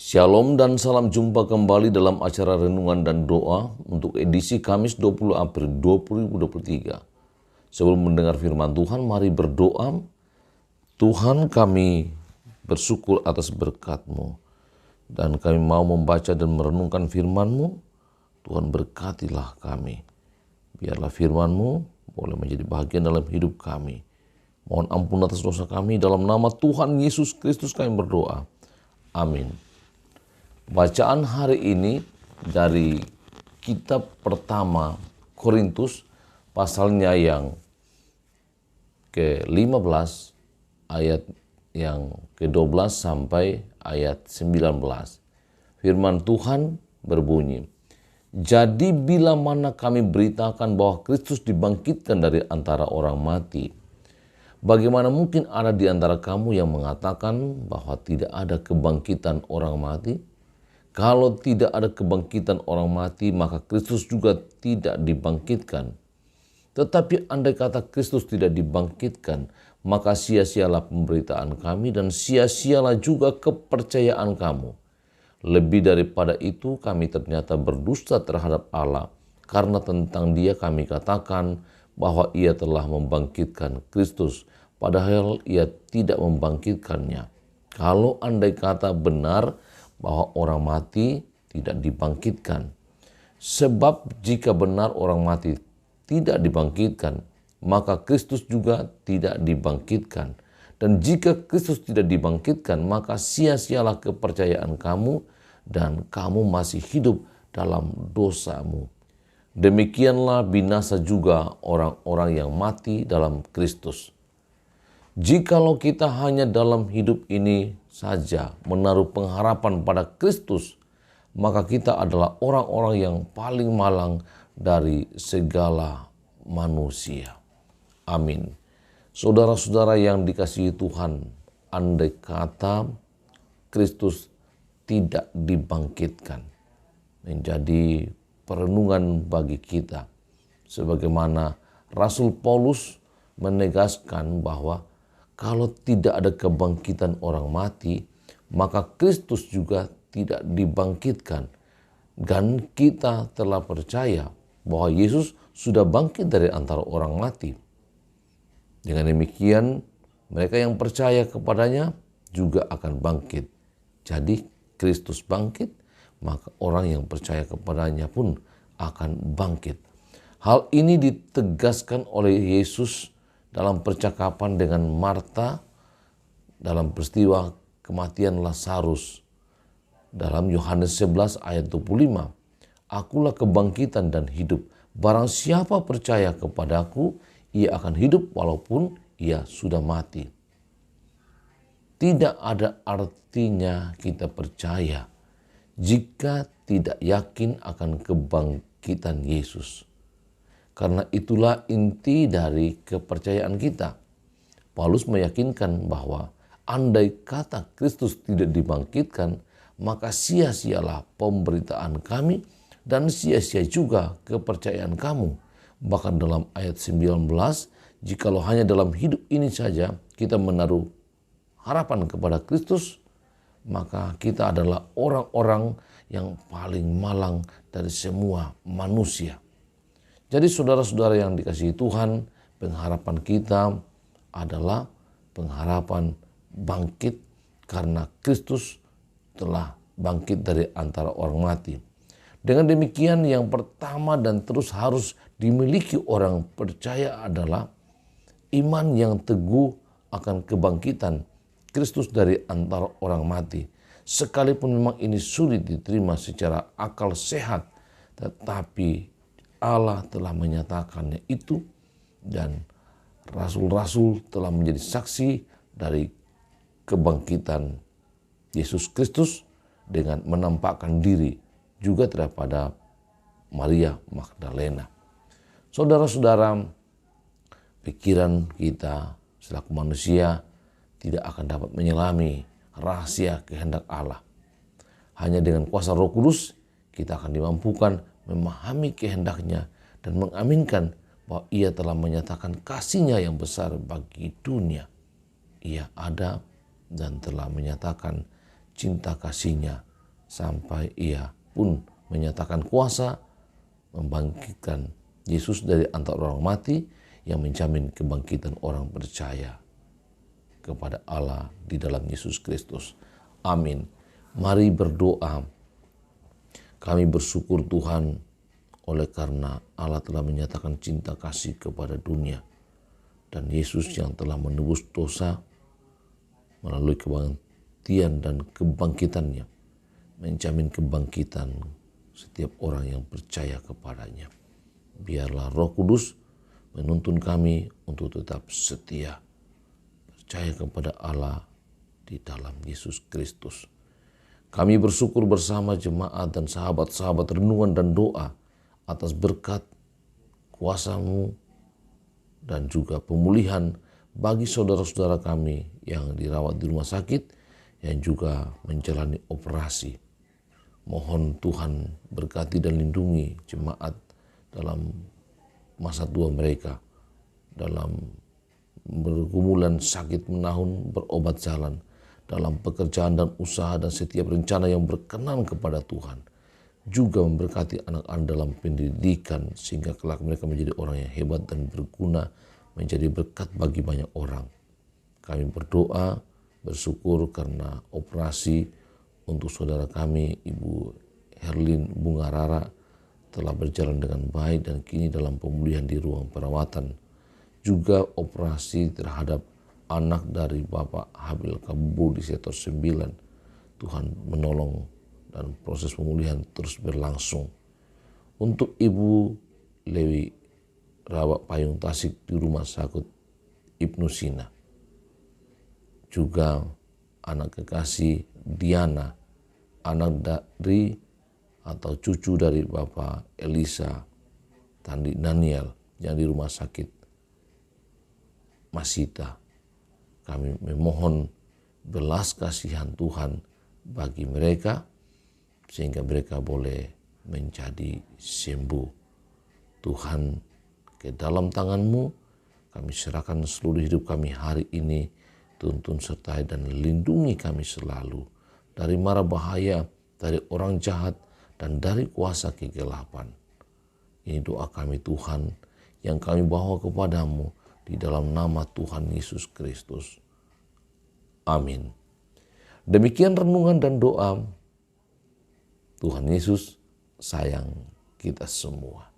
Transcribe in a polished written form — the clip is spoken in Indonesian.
Shalom dan salam jumpa kembali dalam acara renungan dan doa untuk edisi Kamis 20 April 2023. Sebelum mendengar firman Tuhan, mari berdoa. Tuhan, kami bersyukur atas berkat-Mu dan kami mau membaca dan merenungkan firman-Mu. Tuhan, berkatilah kami. Biarlah firman-Mu boleh menjadi bagian dalam hidup kami. Mohon ampun atas dosa kami, dalam nama Tuhan Yesus Kristus kami berdoa. Amin. Bacaan hari ini dari kitab pertama Korintus, pasalnya yang ke-15 ayat yang ke-12 sampai ayat 19. Firman Tuhan berbunyi, "Jadi bila mana kami beritakan bahwa Kristus dibangkitkan dari antara orang mati, bagaimana mungkin ada di antara kamu yang mengatakan bahwa tidak ada kebangkitan orang mati? Kalau tidak ada kebangkitan orang mati, maka Kristus juga tidak dibangkitkan. Tetapi andai kata Kristus tidak dibangkitkan, maka sia-sialah pemberitaan kami dan sia-sialah juga kepercayaan kamu. Lebih daripada itu, kami ternyata berdusta terhadap Allah, karena tentang Dia kami katakan bahwa Ia telah membangkitkan Kristus, padahal Ia tidak membangkitkannya. Kalau andai kata benar bahwa orang mati tidak dibangkitkan. Sebab jika benar orang mati tidak dibangkitkan, maka Kristus juga tidak dibangkitkan. Dan jika Kristus tidak dibangkitkan, maka sia-sialah kepercayaan kamu dan kamu masih hidup dalam dosamu. Demikianlah binasa juga orang-orang yang mati dalam Kristus. Jikalau kita hanya dalam hidup ini saja menaruh pengharapan pada Kristus, maka kita adalah orang-orang yang paling malang dari segala manusia." Amin. Saudara-saudara yang dikasihi Tuhan, andai kata Kristus tidak dibangkitkan, menjadi perenungan bagi kita. Sebagaimana Rasul Paulus menegaskan bahwa kalau tidak ada kebangkitan orang mati, maka Kristus juga tidak dibangkitkan. Dan kita telah percaya bahwa Yesus sudah bangkit dari antara orang mati. Dengan demikian, mereka yang percaya kepadanya juga akan bangkit. Jadi Kristus bangkit, maka orang yang percaya kepadanya pun akan bangkit. Hal ini ditegaskan oleh Yesus dalam percakapan dengan Marta dalam peristiwa kematian Lazarus. Dalam Yohanes 11 ayat 25, "Akulah kebangkitan dan hidup. Barang siapa percaya kepadaku, ia akan hidup walaupun ia sudah mati." Tidak ada artinya kita percaya jika tidak yakin akan kebangkitan Yesus. Karena itulah inti dari kepercayaan kita. Paulus meyakinkan bahwa andai kata Kristus tidak dibangkitkan, maka sia-sialah pemberitaan kami dan sia-sia juga kepercayaan kamu. Bahkan dalam ayat 19, jikalau hanya dalam hidup ini saja kita menaruh harapan kepada Kristus, maka kita adalah orang-orang yang paling malang dari semua manusia. Jadi saudara-saudara yang dikasihi Tuhan, pengharapan kita adalah pengharapan bangkit karena Kristus telah bangkit dari antara orang mati. Dengan demikian, yang pertama dan terus harus dimiliki orang percaya adalah iman yang teguh akan kebangkitan Kristus dari antara orang mati. Sekalipun memang ini sulit diterima secara akal sehat, tetapi Allah telah menyatakannya itu, dan rasul-rasul telah menjadi saksi dari kebangkitan Yesus Kristus dengan menampakkan diri juga daripada Maria Magdalena. Saudara-saudara, pikiran kita selaku manusia tidak akan dapat menyelami rahasia kehendak Allah. Hanya dengan kuasa Roh Kudus kita akan dimampukan memahami kehendaknya dan mengaminkan bahwa Ia telah menyatakan kasih-Nya yang besar bagi dunia. Ia ada dan telah menyatakan cinta kasih-Nya sampai ia pun menyatakan kuasa membangkitkan Yesus dari antara orang mati yang menjamin kebangkitan orang percaya kepada Allah di dalam Yesus Kristus. Amin. Mari berdoa. Kami bersyukur Tuhan oleh karena Allah telah menyatakan cinta kasih kepada dunia. Dan Yesus yang telah menebus dosa melalui kematian dan kebangkitannya, menjamin kebangkitan setiap orang yang percaya kepadanya. Biarlah Roh Kudus menuntun kami untuk tetap setia, percaya kepada Allah di dalam Yesus Kristus. Kami bersyukur bersama jemaat dan sahabat-sahabat renungan dan doa atas berkat kuasa-Mu dan juga pemulihan bagi saudara-saudara kami yang dirawat di rumah sakit, yang juga menjalani operasi. Mohon Tuhan berkati dan lindungi jemaat dalam masa tua mereka, dalam bergumulan sakit menahun berobat jalan, dalam pekerjaan dan usaha dan setiap rencana yang berkenan kepada Tuhan. Juga memberkati anak-anak dalam pendidikan sehingga kelak mereka menjadi orang yang hebat dan berguna, menjadi berkat bagi banyak orang. Kami berdoa, bersyukur karena operasi untuk saudara kami, Ibu Herlin Bungarara, telah berjalan dengan baik dan kini dalam pemulihan di ruang perawatan. Juga operasi terhadap anak dari Bapak Habil Kabul di sektor 9. Tuhan menolong dan proses pemulihan terus berlangsung. Untuk Ibu Lewi Rawak Payung Tasik di Rumah Sakit Ibnu Sina. Juga anak kekasih Diana, anak dari atau cucu dari Bapak Elisa Tandi Daniel yang di Rumah Sakit Masita. Kami memohon belas kasihan Tuhan bagi mereka sehingga mereka boleh menjadi sembuh. Tuhan, ke dalam tangan-Mu kami serahkan seluruh hidup kami hari ini. Tuntun sertai dan lindungi kami selalu dari mara bahaya, dari orang jahat, dan dari kuasa kegelapan. Ini doa kami Tuhan yang kami bawa kepadamu di dalam nama Tuhan Yesus Kristus. Amin. Demikian renungan dan doa. Tuhan Yesus sayang kita semua.